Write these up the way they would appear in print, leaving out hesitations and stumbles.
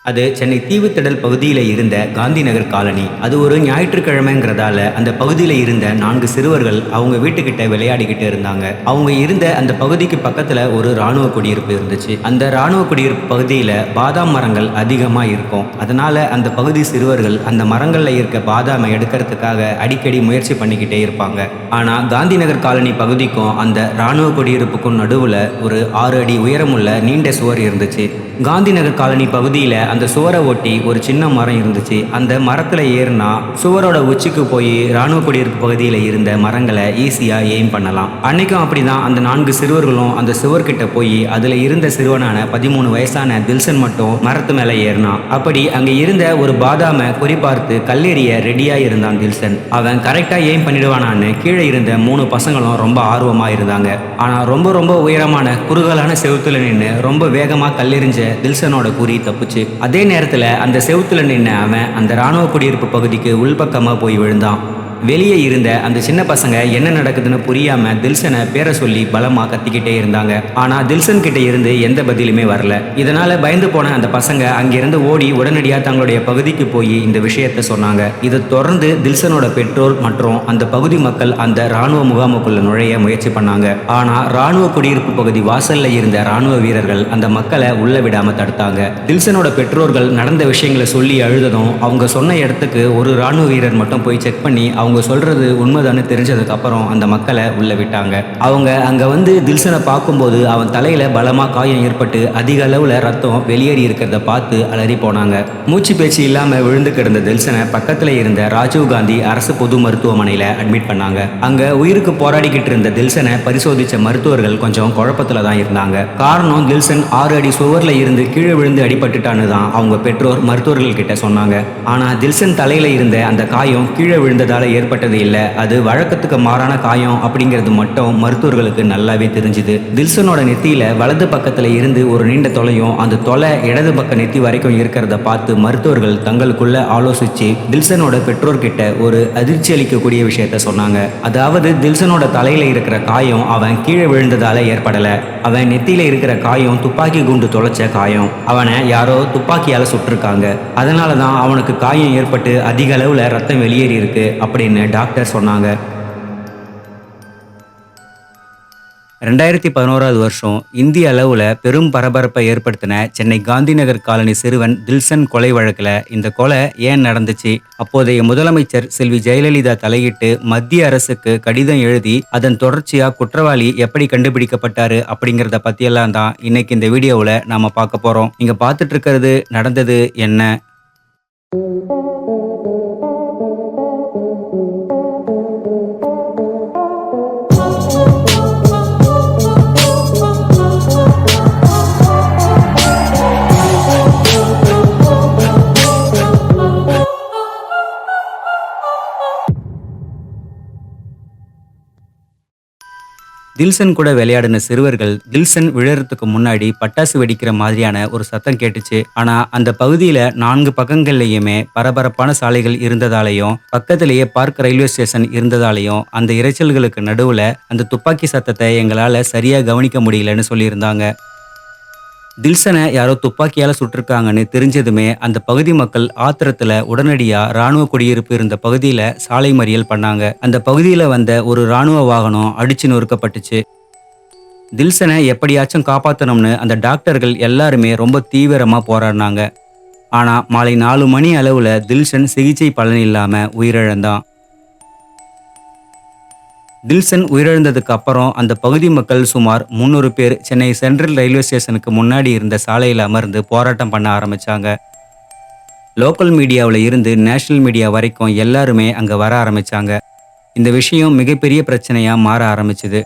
அது சென்னை தீவுத்திடல் பகுதியில் இருந்த காந்தி நகர் காலனி. அது ஒரு ஞாயிற்றுக்கிழமைங்கிறதால அந்த பகுதியில் இருந்த 4 சிறுவர்கள் அவங்க வீட்டுக்கிட்ட விளையாடிக்கிட்டு இருந்தாங்க. அவங்க இருந்த அந்த பகுதிக்கு பக்கத்துல ஒரு ராணுவ குடியிருப்பு இருந்துச்சு. அந்த ராணுவ குடியிருப்பு பகுதியில் பாதாம் மரங்கள் அதிகமா இருக்கும். அதனால அந்த பகுதி சிறுவர்கள் அந்த மரங்கள்ல இருக்க பாதாமை எடுக்கிறதுக்காக அடிக்கடி முயற்சி பண்ணிக்கிட்டே இருப்பாங்க. ஆனா காந்தி நகர் காலனி பகுதிக்கும் அந்த ராணுவ குடியிருப்புக்கும் நடுவுல ஒரு 6 அடி உயரமுள்ள நீண்ட சுவர் இருந்துச்சு. காந்தி நகர் காலனி பகுதியில் அந்த சுவரை ஒட்டி ஒரு சின்ன மரம் இருந்துச்சு. அந்த மரத்தில் ஏறினா சுவரோட உச்சிக்கு போய் ராணுவ குடியிருப்பு பகுதியில் இருந்த மரங்களை ஈஸியாக எய்ம் பண்ணலாம். அன்னைக்கும் அப்படிதான் அந்த 4 சிறுவர்களும் அந்த சுவர்கிட்ட போய் அதில் இருந்த சிறுவனான 13 வயசான தில்சன் மட்டும் மரத்து மேலே ஏறினான். அப்படி அங்கே இருந்த ஒரு பாதாமை குறிப்பார்த்து கல்லெறிய ரெடியாக இருந்தான் தில்சன். அவன் கரெக்டாக எய்ம் பண்ணிடுவானான்னு கீழே இருந்த 3 பசங்களும் ரொம்ப ஆர்வமாக இருந்தாங்க. ஆனால் ரொம்ப உயரமான குறுகலான செவுத்துல நின்று ரொம்ப வேகமாக கல்லெறிஞ்ச தில்சனோட குறி தப்புச்சு. அதே நேரத்துல அந்த செவுத்துல நின்ன அவன் அந்த ராணுவ குடியிருப்பு பகுதிக்கு உள்பக்கமா போய் விழுந்தான். வெளியே இருந்த அந்த சின்ன பசங்க என்ன நடக்குதுன்னு புரியாம தில்சனை பேரை சொல்லி பலமா கத்திக்கிட்டே இருந்தாங்க. ஆனா தில்சன் கிட்ட இருந்து எந்த பதிலுமே வரல. இதனால பயந்து போன அந்த பசங்க அங்கிருந்து ஓடி உடனடியா தங்களுடைய பகுதிக்கு போய் இந்த விஷயத்த சொன்னாங்க. இதை தொடர்ந்து தில்சனோட பெற்றோர் மற்றும் அந்த பகுதி மக்கள் அந்த ராணுவ முகாமுக்குள்ள நுழைய முயற்சி பண்ணாங்க. ஆனா ராணுவ குடியிருப்பு பகுதி வாசல்ல இருந்த ராணுவ வீரர்கள் அந்த மக்களை உள்ள விடாம தடுத்தாங்க. தில்சனோட பெற்றோர்கள் நடந்த விஷயங்களை சொல்லி அழுததும் அவங்க சொன்ன இடத்துக்கு ஒரு ராணுவ வீரர் மட்டும் போய் செக் பண்ணி அவங்க சொல்றது உண்மைதானு தெரிஞ்சதுக்கு அப்புறம் அந்த மக்களை உள்ள விட்டாங்க. அவங்க அங்க வந்து தில்சனை பார்க்கும்போது அவன் தலையில பலமா காயம் ஏற்பட்டு அதிக அளவுல ரத்தம் வெளியேறி இருக்கிறத பார்த்து அலறி போனாங்க. மூச்சு பேச்சு இல்லாம விழுந்து கிடந்த தில்சனை பக்கத்துல இருந்த ராஜீவ் காந்தி அரசு பொது மருத்துவமனையில அட்மிட் பண்ணாங்க. அங்க உயிருக்கு போராடிக்கிட்டு இருந்த தில்சனை பரிசோதிச்ச மருத்துவர்கள் கொஞ்சம் குழப்பத்துல தான் இருந்தாங்க. காரணம் தில்சன் 6 அடி சுவர்ல இருந்து கீழே விழுந்து அடிபட்டுட்டான்னு தான் அவங்க பெற்றோர் மருத்துவர்கள் கிட்ட சொன்னாங்க. ஆனா தில்சன் தலையில இருந்த அந்த காயம் கீழே விழுந்ததால ஏற்பட்டது இல்லை, அது வழக்கத்துக்கு மாறான காயம் அப்படிங்கிறது மட்டும் மருத்துவர்களுக்கு நல்லாவே தெரிஞ்சுது. தில்சனோட நெத்தியில வலது பக்கத்துல இருந்து ஒரு நீண்ட தொலையும் அந்த தொலை இடது பக்க நெத்தி வரைக்கும் இருக்கிறத பார்த்து மருத்துவர்கள் தங்களுக்குள்ள ஆலோசிச்சு தில்சனோட பெற்றோர்கிட்ட ஒரு அதிர்ச்சி அளிக்கக்கூடிய விஷயத்த சொன்னாங்க. அதாவது தில்சனோட தலையில இருக்கிற காயம் அவன் கீழே விழுந்ததால ஏற்படல, அவன் நெத்தியில இருக்கிற காயம் துப்பாக்கி குண்டு தொலைச்ச காயம். அவனை யாரோ துப்பாக்கியால சுட்டிருக்காங்க. அதனாலதான் அவனுக்கு காயம் ஏற்பட்டு அதிக அளவுல ரத்தம் வெளியேறி இருக்கு அப்படின்னு டாக்டர் சொன்னாங்க. 2011 வருஷம் இந்திய அளவுல பெரும் பரபரப்பை ஏற்படுத்தின சென்னை காந்தி நகர் காலனி சிறுவன் தில்சன் கொலை வழக்குல இந்த கொலை ஏன் நடந்துச்சு, அப்போதைய முதலமைச்சர் செல்வி ஜெயலலிதா தலையிட்டு மத்திய அரசுக்கு கடிதம் எழுதி அதன் தொடர்ச்சியா குற்றவாளி எப்படி கண்டுபிடிக்கப்பட்டாரு அப்படிங்கறத பத்தியெல்லாம் தான் இன்னைக்கு இந்த வீடியோவில் நாம பார்க்க போறோம். நீங்க பார்த்துட்டு இருக்கிறது நடந்தது என்ன. தில்சன் கூட விளையாடின சிறுவர்கள் தில்சன் விழறதுக்கு முன்னாடி பட்டாசு வெடிக்கிற மாதிரியான ஒரு சத்தம் கேட்டுச்சு. ஆனா அந்த பகுதியில 4 பக்கங்கள்லயுமே பரபரப்பான சாலைகள் இருந்ததாலையும் பக்கத்திலேயே பார்க் ரயில்வே ஸ்டேஷன் இருந்ததாலையும் அந்த இரைச்சல்களுக்கு நடுவுல அந்த துப்பாக்கி சத்தத்தை எங்களால சரியா கவனிக்க முடியலன்னு சொல்லியிருந்தாங்க. தில்சனை யாரோ துப்பாக்கியால சுட்டிருக்காங்கன்னு தெரிஞ்சதுமே அந்த பகுதி மக்கள் ஆத்திரத்துல உடனடியா ராணுவ குடியிருப்பு இருந்த பகுதியில சாலை மறியல் பண்ணாங்க. அந்த பகுதியில வந்த ஒரு ராணுவ வாகனம் அடிச்சு நொறுக்கப்பட்டுச்சு. தில்சனை எப்படியாச்சும் காப்பாற்றணும்னு அந்த டாக்டர்கள் எல்லாருமே ரொம்ப தீவிரமா போராடினாங்க. ஆனா மாலை 4 மணி அளவுல தில்சன் சிகிச்சை பலன் இல்லாம உயிரிழந்தான். தில்சன் உயிரிழந்ததுக்கு அப்புறம் அந்த பகுதி மக்கள் சுமார் 300 பேர் சென்னை சென்ட்ரல் ரயில்வே ஸ்டேஷனுக்கு முன்னாடி இருந்த சாலையில் அமர்ந்து போராட்டம் பண்ண ஆரம்பிச்சாங்க. லோக்கல் மீடியாவில் இருந்து நேஷனல் மீடியா வரைக்கும் எல்லாருமே அங்கே வர ஆரம்பிச்சாங்க. இந்த விஷயம் மிகப்பெரிய பிரச்சனையா மாற ஆரம்பிச்சுது.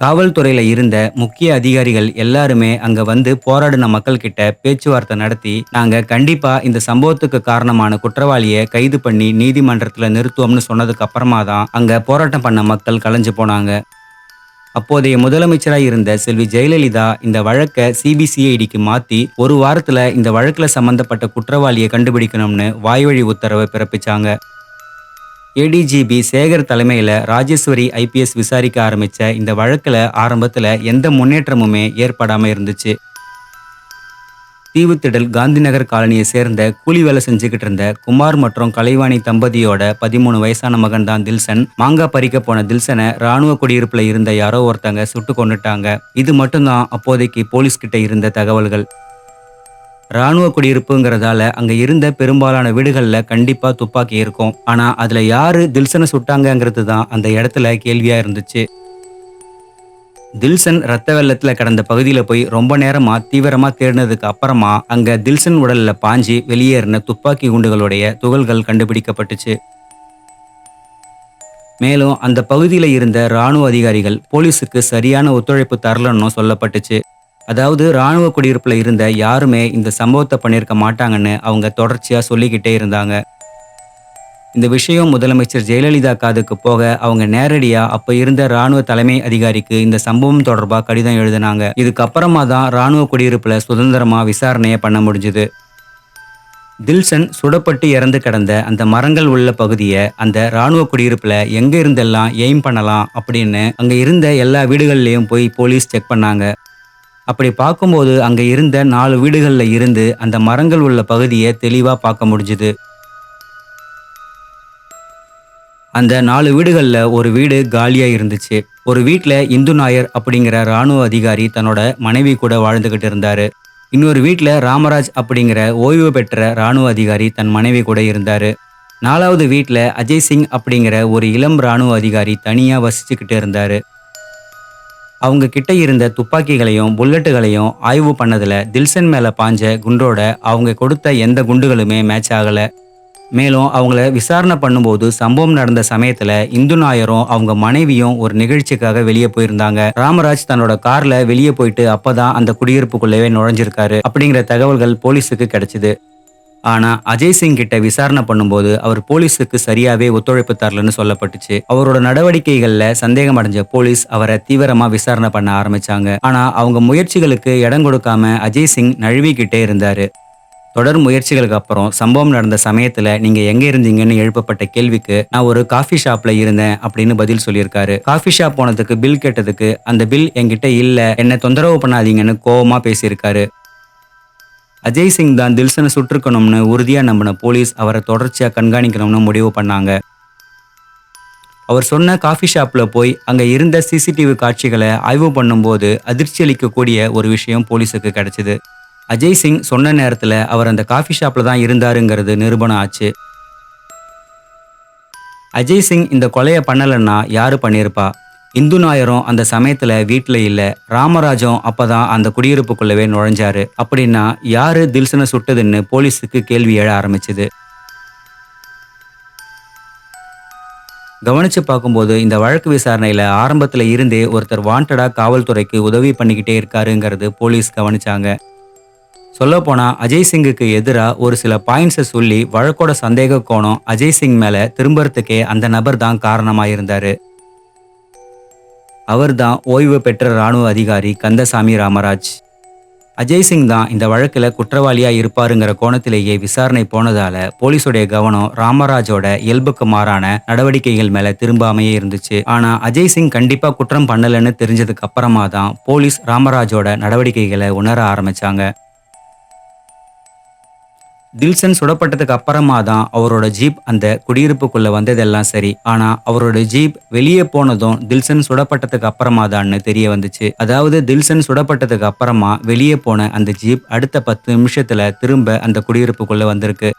காவல்துறையில இருந்த முக்கிய அதிகாரிகள் எல்லாருமே அங்க வந்து போராடின மக்கள் கிட்ட பேச்சுவார்த்தை நடத்தி நாங்க கண்டிப்பா இந்த சம்பவத்துக்கு காரணமான குற்றவாளியை கைது பண்ணி நீதிமன்றத்துல நிறுத்துவோம்னு சொன்னதுக்கு அப்புறமா தான் அங்க போராட்டம் பண்ண மக்கள் கலைஞ்சு போனாங்க. அப்போதைய முதலமைச்சராக இருந்த செல்வி ஜெயலலிதா இந்த வழக்கை சிபிசிஐடிக்கு மாத்தி 1 வாரத்துல இந்த வழக்குல சம்பந்தப்பட்ட குற்றவாளியை கண்டுபிடிக்கணும்னு வாய்வழி உத்தரவை பிறப்பிச்சாங்க. ஏடிஜிபி சேகர் தலைமையில் ராஜேஸ்வரி ஐபிஎஸ் விசாரிக்க ஆரம்பித்த இந்த வழக்கில் ஆரம்பத்தில் எந்த முன்னேற்றமுமே ஏற்படாமல் இருந்துச்சு. தீவுத்திடல் காந்திநகர் காலனியை சேர்ந்த கூலி வேலை செஞ்சுக்கிட்டு இருந்த குமார் மற்றும் கலைவாணி தம்பதியோட 13 வயசான மகன் தான் தில்சன். மாங்காய் பறிக்க போன தில்சனை ராணுவ குடியிருப்புல இருந்த யாரோ ஒருத்தங்க சுட்டு கொன்னுட்டாங்க. இது மட்டும்தான் அப்போதைக்கு போலீஸ் கிட்ட இருந்த தகவல்கள். ராணுவ குடியிருப்புங்கிறதால அங்க இருந்த பெரும்பாலான வீடுகள்ல கண்டிப்பா துப்பாக்கி இருக்கும். ஆனா அதுல யாரு தில்சனை சுட்டாங்கங்கிறது தான் அந்த இடத்துல கேள்வியா இருந்துச்சு. தில்சன் ரத்த வெள்ளத்துல கடந்த பகுதியில போய் ரொம்ப நேரமா தீவிரமா தேடினதுக்கு அப்புறமா அங்க தில்சன் உடல்ல பாஞ்சி வெளியேறின துப்பாக்கி குண்டுகளுடைய துகள்கள் கண்டுபிடிக்கப்பட்டுச்சு. மேலும் அந்த பகுதியில இருந்த ராணுவ அதிகாரிகள் போலீஸுக்கு சரியான ஒத்துழைப்பு தரலன்னு சொல்லப்பட்டுச்சு. அதாவது ராணுவ குடியிருப்புல இருந்த யாருமே இந்த சம்பவத்தை பண்ணியிருக்க மாட்டாங்கன்னு அவங்க தொடர்ச்சியா சொல்லிக்கிட்டே இருந்தாங்க. இந்த விஷயம் முதலமைச்சர் ஜெயலலிதா காதுக்கு போக அவங்க நேரடியா அப்ப இருந்த ராணுவ தலைமை அதிகாரிக்கு இந்த சம்பவம் தொடர்பா கடிதம் எழுதினாங்க. இதுக்கப்புறமா தான் ராணுவ குடியிருப்புல சுதந்திரமா விசாரணையை பண்ண முடிஞ்சுது. தில்சன் சுடப்பட்டு இறந்து கிடந்த அந்த மரங்கள் உள்ள பகுதியை அந்த ராணுவ குடியிருப்புல எங்க இருந்தெல்லாம் எய்ம் பண்ணலாம் அப்படின்னு அங்க இருந்த எல்லா வீடுகள்லயும் போய் போலீஸ் செக் பண்ணாங்க. அப்படி பார்க்கும்போது அங்க இருந்த 4 வீடுகள்ல இருந்து அந்த மரங்கள் உள்ள பகுதியை தெளிவா பார்க்க முடிஞ்சுது. அந்த 4 வீடுகள்ல ஒரு வீடு காலியா இருந்துச்சு. ஒரு வீட்ல இந்து நாயர் அப்படிங்கிற ராணுவ அதிகாரி தன்னோட மனைவி கூட வாழ்ந்துகிட்டு இருந்தாரு. இன்னொரு வீட்ல ராமராஜ் அப்படிங்கிற ஓய்வு பெற்ற ராணுவ அதிகாரி தன் மனைவி கூட இருந்தாரு. 4வது வீட்ல அஜய் சிங் அப்படிங்கிற ஒரு இளம் ராணுவ அதிகாரி தனியா வசிச்சுக்கிட்டு இருந்தாரு. அவங்க கிட்ட இருந்த துப்பாக்கிகளையும் புல்லட்டுகளையும் ஆய்வு பண்ணதுல தில்சன் மேல பாஞ்ச குண்டோட அவங்க கொடுத்த எந்த குண்டுகளுமே மேட்ச் ஆகல. மேலும் அவங்கள விசாரணை பண்ணும்போது சம்பவம் நடந்த சமயத்துல இந்து நாயரும் அவங்க மனைவியும் ஒரு நிகழ்ச்சிக்காக வெளியே போயிருந்தாங்க. ராமராஜ் தன்னோட கார்ல வெளியே போயிட்டு அப்பதான் அந்த குடியிருப்புக்குள்ளவே நுழைஞ்சிருக்காரு அப்படிங்கிற தகவல்கள் போலீஸுக்கு கிடைச்சது. ஆனா அஜய் சிங் கிட்ட விசாரணை பண்ணும்போது அவர் போலீஸுக்கு சரியாவே ஒத்துழைப்பு தரலன்னு சொல்லப்பட்டுச்சு. அவரோட நடவடிக்கைகள்ல சந்தேகம் அடைஞ்ச போலீஸ் அவரை தீவிரமா விசாரணை பண்ண ஆரம்பிச்சாங்க. ஆனா அவங்க முயற்சிகளுக்கு இடம் கொடுக்காம அஜய் சிங் நழுவிக்கிட்டே இருந்தாரு. தொடர் முயற்சிகளுக்கு அப்புறம் சம்பவம் நடந்த சமயத்துல நீங்க எங்க இருந்தீங்கன்னு எழுப்பப்பட்ட கேள்விக்கு நான் ஒரு காஃபி ஷாப்ல இருந்தேன் அப்படின்னு பதில் சொல்லியிருக்காரு. காஃபி ஷாப் போனதுக்கு பில் கேட்டதுக்கு அந்த பில் என்கிட்ட இல்ல, என்ன தொந்தரவு பண்ணாதீங்கன்னு கோவமா பேசியிருக்காரு. அஜய் சிங் தான் தில்சனை சுட்டிருக்கணும்னு உறுதியா நம்பின போலீஸ் அவரை தொடர்ச்சியா கண்காணிக்கணும்னு முடிவு பண்ணாங்க. அவர் சொன்ன காஃபி ஷாப்ல போய் அங்க இருந்த சிசிடிவி காட்சிகளை ஆய்வு பண்ணும்போது அதிர்ச்சி அளிக்கக்கூடிய ஒரு விஷயம் போலீஸுக்கு கிடைச்சது. அஜய் சிங் சொன்ன நேரத்துல அவர் அந்த காஃபி ஷாப்ல தான் இருந்தாருங்கிறது நிரூபணம் ஆச்சு. அஜய் சிங் இந்த கொலையை பண்ணலன்னா யாரு பண்ணியிருப்பா? இந்து நாயரும் அந்த சமயத்துல வீட்டுல இல்ல, ராமராஜும் அப்பதான் அந்த குடியிருப்புக்குள்ளவே நுழைஞ்சாரு. அப்படின்னா யாரு தில்சனை சுட்டதுன்னு போலீஸுக்கு கேள்வி எழ ஆரம்பிச்சது. கவனிச்சு பார்க்கும்போது இந்த வழக்கு விசாரணையில ஆரம்பத்துல இருந்தே ஒருத்தர் வாண்டடா காவல்துறைக்கு உதவி பண்ணிக்கிட்டே இருக்காருங்கிறது போலீஸ் கவனிச்சாங்க. சொல்லப்போனா அஜய் சிங்குக்கு எதிராக ஒரு சில பாயிண்ட்ஸை சொல்லி வழக்கோட சந்தேக கோணம் அஜய் சிங் மேல திரும்புறதுக்கே அந்த நபர் தான் காரணமாயிருந்தாரு. அவர் தான் ஓய்வு பெற்ற ராணுவ அதிகாரி கந்தசாமி ராமராஜ். அஜய் சிங் தான் இந்த வழக்குல குற்றவாளியா இருப்பாருங்கிற கோணத்திலேயே விசாரணை போனதால போலீஸுடைய கவனம் ராமராஜோட இயல்புக்கு மாறான நடவடிக்கைகள் மேல திரும்பாமையே இருந்துச்சு. ஆனா அஜய் சிங் கண்டிப்பா குற்றம் பண்ணலன்னு தெரிஞ்சதுக்கு அப்புறமா தான் போலீஸ் ராமராஜோட நடவடிக்கைகளை உணர ஆரம்பிச்சாங்க. தில்சன் சுடப்பட்டதுக்கு அப்புறமா தான் அவரோட ஜீப் அந்த குடியிருப்புக்குள்ள வந்ததெல்லாம் சரி. ஆனா அவரோட ஜீப் வெளியே போனதும் தில்சன் சுடப்பட்டதுக்கு அப்புறமா தான்னு தெரிய வந்துச்சு. அதாவது தில்சன் சுடப்பட்டதுக்கு அப்புறமா வெளியே போன அந்த ஜீப் அடுத்த 10 நிமிஷத்துல திரும்ப அந்த குடியிருப்புக்குள்ள வந்திருக்கு.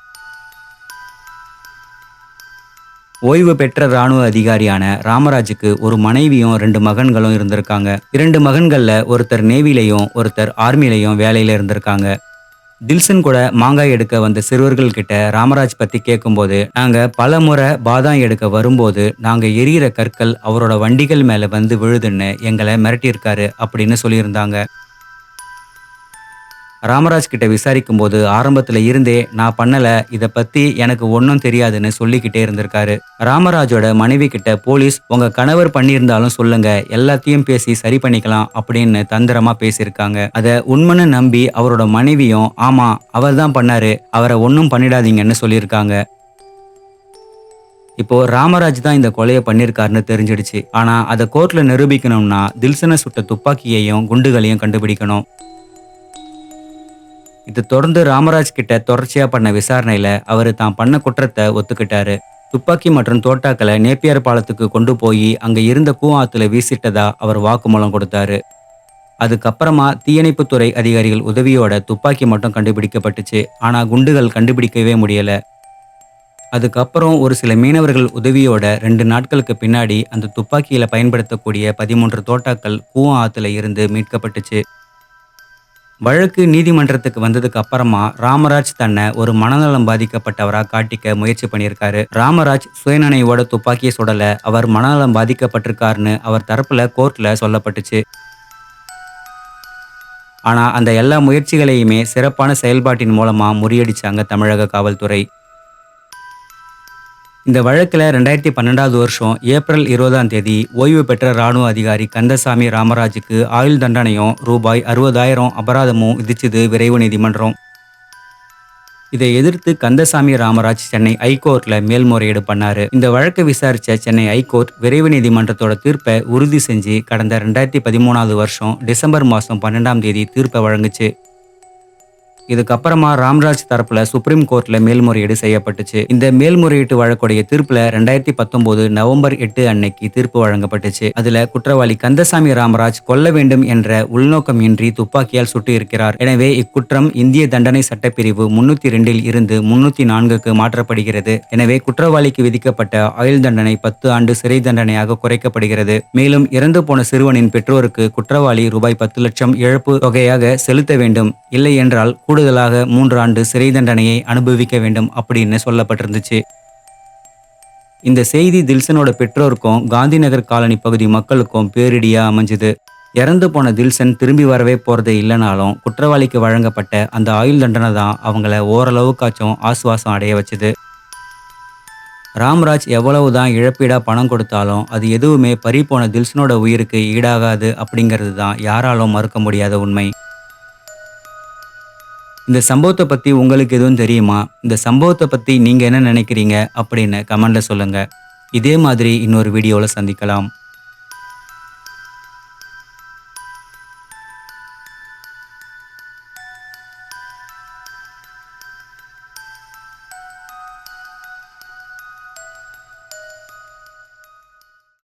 ஓய்வு பெற்ற ராணுவ அதிகாரியான ராமராஜுக்கு ஒரு மனைவியும் 2 மகன்களும் இருந்திருக்காங்க. 2 மகன்கள்ல ஒருத்தர் நேவிலையும் ஒருத்தர் ஆர்மிலையும் வேலையில இருந்திருக்காங்க. தில்சன் கூட மாங்காய் எடுக்க வந்த சிறுவர்கள் கிட்ட ராமராஜ் பத்தி கேட்கும்போது, நாங்க பல முறை பாதாம் எடுக்க வரும்போது நாங்க எரியிற கற்கள் அவரோட வண்டிகள் மேல வந்து விழுதுன்னு எங்களை மிரட்டியிருக்காரு அப்படின்னு சொல்லியிருந்தாங்க. ராமராஜ் கிட்ட விசாரிக்கும் போது ஆரம்பத்துல இருந்தே நான் பண்ணல, இத பத்தி எனக்கு ஒன்னும் தெரியாதுன்னு சொல்லிக்கிட்டே இருந்திருக்காரு. ராமராஜோட மனைவி கிட்ட போலீஸ் உங்க கணவர் பண்ணியிருந்தாலும் சொல்லுங்க, எல்லாத்தையும் பேசி சரி பண்ணிக்கலாம் அப்படின்னு தந்திரமா பேசியிருக்காங்க. அத உண்மைன்னு நம்பி அவரோட மனைவியும் ஆமா அவர் தான் பண்ணாரு, அவரை ஒன்னும் பண்ணிடாதீங்கன்னு சொல்லியிருக்காங்க. இப்போ ராமராஜ் தான் இந்த கொலையை பண்ணியிருக்காருன்னு தெரிஞ்சிடுச்சு. ஆனா அதை கோர்ட்ல நிரூபிக்கணும்னா தில்சனை சுட்ட துப்பாக்கியையும் குண்டுகளையும் கண்டுபிடிக்கணும். இது தொடர்ந்து ராமராஜ் கிட்ட தொடர்ச்சியா பண்ண விசாரணையில அவரு தான் பண்ண குற்றத்தை ஒத்துக்கிட்டாரு. துப்பாக்கி மற்றும் தோட்டாக்களை நேப்பியார் பாலத்துக்கு கொண்டு போய் அங்க இருந்த கூவாத்துல வீசிட்டதா அவர் வாக்குமூலம் கொடுத்தாரு. அதுக்கப்புறமா தீயணைப்புத்துறை அதிகாரிகள் உதவியோட துப்பாக்கி மட்டும் கண்டுபிடிக்கப்பட்டுச்சு. ஆனா குண்டுகள் கண்டுபிடிக்கவே முடியல. அதுக்கப்புறம் ஒரு சில மீனவர்கள் உதவியோட 2 நாட்களுக்கு பின்னாடி அந்த துப்பாக்கியில பயன்படுத்தக்கூடிய 13 தோட்டாக்கள் கூவம் ஆத்துல இருந்து மீட்கப்பட்டுச்சு. வழக்கு நீதிமன்றத்துக்கு வந்ததுக்கு அப்புறமா ராமராஜ் தன்னை ஒரு மனநலம் பாதிக்கப்பட்டவரா காட்டிக்க முயற்சி பண்ணியிருக்காரு. ராமராஜ் சுயநினைவோட துப்பாக்கியை சுடல, அவர் மனநலம் பாதிக்கப்பட்டிருக்காருன்னு அவர் தரப்புல கோர்ட்ல சொல்லப்பட்டுச்சு. ஆனா அந்த எல்லா முயற்சிகளையுமே சிறப்பான செயல்பாட்டின் மூலமா முறியடிச்சாங்க தமிழக காவல்துறை. இந்த வழக்குல 2012 வருஷம் ஏப்ரல் 20ஆம் தேதி ஓய்வு பெற்ற ராணுவ அதிகாரி கந்தசாமி ராமராஜுக்கு ஆயுள் தண்டனையும் ரூபாய் 60,000 அபராதமும் விதிச்சது விரைவு நீதிமன்றம். இதை எதிர்த்து கந்தசாமி ராமராஜ் சென்னை ஐகோர்ட்ல மேல்முறையீடு பண்ணாரு. இந்த வழக்கை விசாரிச்ச சென்னை ஐகோர்ட் விரைவு நீதிமன்றத்தோட தீர்ப்பை உறுதி செஞ்சு கடந்த 2013 வருஷம் டிசம்பர் மாசம் 12ஆம் தேதி தீர்ப்பை வழங்குச்சு. இதுக்கப்புறமா ராமராஜ் தரப்புல சுப்ரீம் கோர்ட்ல மேல்முறையீடு செய்யப்பட்டுச்சு. இந்த மேல்முறையீட்டு வழக்குடைய தீர்ப்புல 2019 நவம்பர் 8 அன்னைக்கு தீர்ப்பு வழங்கப்பட்டுச்சு. அதுல குற்றவாளி கந்தசாமி ராமராஜ் கொல்ல வேண்டும் என்ற உள்நோக்கம் இன்றி துப்பாக்கியால் சுட்டு இருக்கிறார். எனவே இக்குற்றம் இந்திய தண்டனை சட்டப்பிரிவு 302 இருந்து 304க்கு மாற்றப்படுகிறது. எனவே குற்றவாளிக்கு விதிக்கப்பட்ட ஆயுள் தண்டனை 10 ஆண்டு சிறை தண்டனையாக குறைக்கப்படுகிறது. மேலும் இறந்து போன சிறுவனின் பெற்றோருக்கு குற்றவாளி ரூபாய் 10 லட்சம் இழப்பு தொகையாக செலுத்த வேண்டும். இல்லை என்றால் கூடுதலாக 3 ஆண்டு சிறை தண்டனையை அனுபவிக்க வேண்டும் அப்படின்னு சொல்லப்பட்டிருந்துச்சு. இந்த செய்தி தில்சனோட பெற்றோருக்கும் காந்தி நகர் காலனி பகுதி மக்களுக்கும் பேரிடியா அமைஞ்சுது. இறந்து போன தில்சன் திரும்பி வரவே போறது இல்லைனாலும் குற்றவாளிக்கு வழங்கப்பட்ட அந்த ஆயுள் தண்டனை தான் அவங்கள ஓரளவுக்காச்சும் ஆசுவாசம் அடைய வச்சுது. ராமராஜ் எவ்வளவுதான் இழப்பீடா பணம் கொடுத்தாலும் அது எதுவுமே பறிபோன தில்சனோட உயிருக்கு ஈடாகாது அப்படிங்கிறது தான் யாராலும் மறுக்க முடியாத உண்மை. இந்த சம்பவத்தை பத்தி உங்களுக்கு எதுவும் தெரியுமா? இந்த சம்பவத்தை பத்தி நீங்க என்ன நினைக்கிறீங்க அப்படின்னு கமெண்ட்ல சொல்லுங்க. இதே மாதிரி இன்னொரு வீடியோல சந்திக்கலாம்.